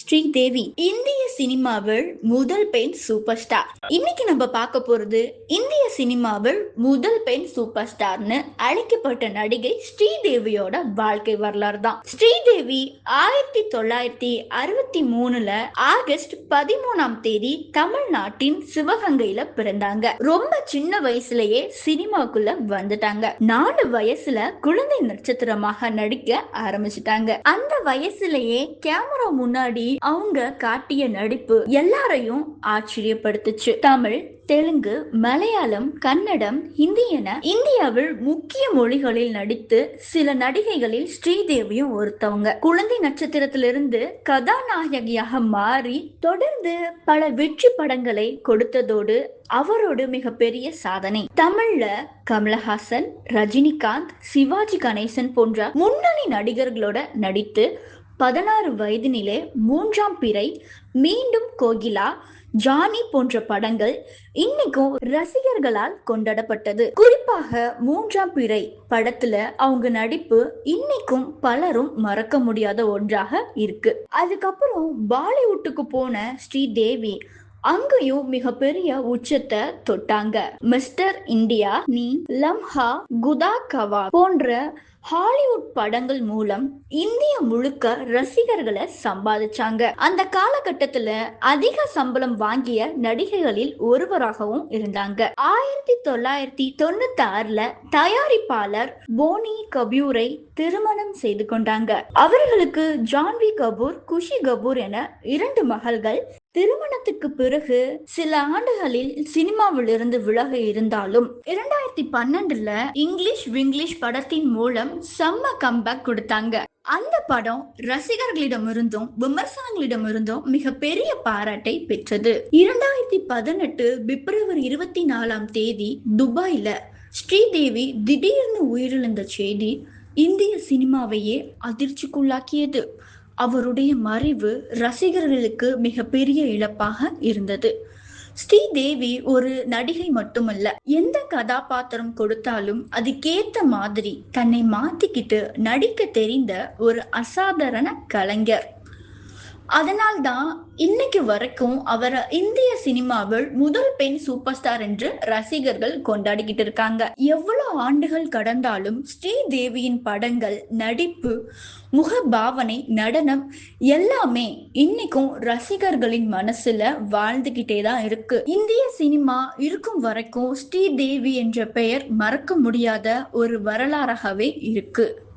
ஸ்ரீதேவி இந்திய சினிமாவில் முதல் பெண் சூப்பர் ஸ்டார். இன்னைக்கு நம்ம பார்க்க போறது இந்திய சினிமாவில் முதல் பெண் சூப்பர் ஸ்டார்னு அழைக்கப்பட்ட நடிகை ஸ்ரீதேவியோட வாழ்க்கை வரலாறு தான். ஸ்ரீதேவி 1963 ஆகஸ்ட் 13 தமிழ்நாட்டின் சிவகங்கையில பிறந்தாங்க. ரொம்ப சின்ன வயசுலயே சினிமாக்குள்ள வந்துட்டாங்க. 4 வயசுல குழந்தை நட்சத்திரமாக நடிக்க ஆரம்பிச்சிட்டாங்க. அந்த வயசுலயே கேமரா முன்னாடி அவங்க காட்டிய நடிப்பு எல்லாரையும் ஆச்சரியப்படுத்துச்சு. தமிழ், தெலுங்கு, மலையாளம், கன்னடம், ஹிந்தி என இந்தியாவில் முக்கிய மொழிகளில் நடித்து சில நடிகைகளில் ஸ்ரீதேவியும் ஒருத்தவங்க. குழந்தை நட்சத்திரத்திலிருந்து கதாநாயகியாக மாறி தொடர்ந்து பல வெற்றி படங்களை கொடுத்ததோடு அவரோட மிகப்பெரிய சாதனை. தமிழ்ல கமலஹாசன், ரஜினிகாந்த், சிவாஜி கணேசன் போன்ற முன்னணி நடிகர்களோட நடித்து 16 வயதினிலே 3ஆம் பிறை, மீண்டும் கோகிலா, ஜானி போன்ற படங்கள் இன்னைக்கும் ரசிகர்களால் கொண்டாடப்பட்டது. குறிப்பாக 3ஆம் பிறை படத்துல அவங்க நடிப்பு இன்னைக்கும் பலரும் மறக்க முடியாத ஒன்றாக இருக்கு. அதுக்கப்புறம் பாலிவுட்டுக்கு போன ஸ்ரீதேவி அங்கேயும் மிகப்பெரிய உச்சத்தை தொட்டாங்க. மிஸ்டர் இந்தியா, நீ, லம்ஹா, குதா கவா போன்ற ஹாலிவுட் படங்கள் மூலம் இந்திய முழுக்க ரசிகர்களை சம்பாதிச்சாங்க. அந்த காலகட்டத்துல அதிக சம்பளம் வாங்கிய நடிகைகளில் ஒருவராகவும் இருந்தாங்க. 1996 தயாரிப்பாளர் போனி கபூரை திருமணம் செய்து கொண்டாங்க. அவர்களுக்கு ஜான்வி கபூர், குஷி கபூர் என 2 மகள்கள். திருமணத்துக்கு பிறகு சில ஆண்டுகளில் சினிமாவில் இருந்து விலக இருந்தாலும் 2012 இங்கிலீஷ் விங்கிலீஷ் படத்தின் மூலம் செம்ம கம்பேக் கொடுத்தாங்க. அந்த படம் ரசிகர்களிடமிருந்தும் விமர்சனங்களிடமிருந்தும் மிக பெரிய பாராட்டை பெற்றது. 2018 பிப்ரவரி 24 துபாயில ஸ்ரீதேவி திடீர்னு உயிரிழந்த செய்தி இந்திய சினிமாவையே அதிர்ச்சிக்குள்ளாக்கியது. அவருடைய மறைவு ரசிகர்களுக்கு மிகப்பெரிய இழப்பாக இருந்தது. ஸ்ரீதேவி ஒரு நடிகை மட்டுமல்ல, எந்த கதாபாத்திரம் கொடுத்தாலும் அதுக்கேத்த மாதிரி தன்னை மாத்திக்கிட்டு நடிக்க தெரிந்த ஒரு அசாதாரண கலைஞர். அதனால்தான் இன்னைக்கு வரைக்கும் அவரை இந்திய சினிமாவில் முதல் பெண் சூப்பர் ஸ்டார் என்று ரசிகர்கள் கொண்டாடிக்கிட்டு இருக்காங்க. எவ்வளவு ஆண்டுகள் கடந்தாலும் ஸ்ரீதேவியின் படங்கள், நடிப்பு, முக பாவனை, நடனம் எல்லாமே இன்னைக்கும் ரசிகர்களின் மனசுல வாழ்ந்துகிட்டே தான் இருக்கு. இந்திய சினிமா இருக்கும் வரைக்கும் ஸ்ரீதேவி என்ற பெயர் மறக்க முடியாத ஒரு வரலாறாகவே இருக்கு.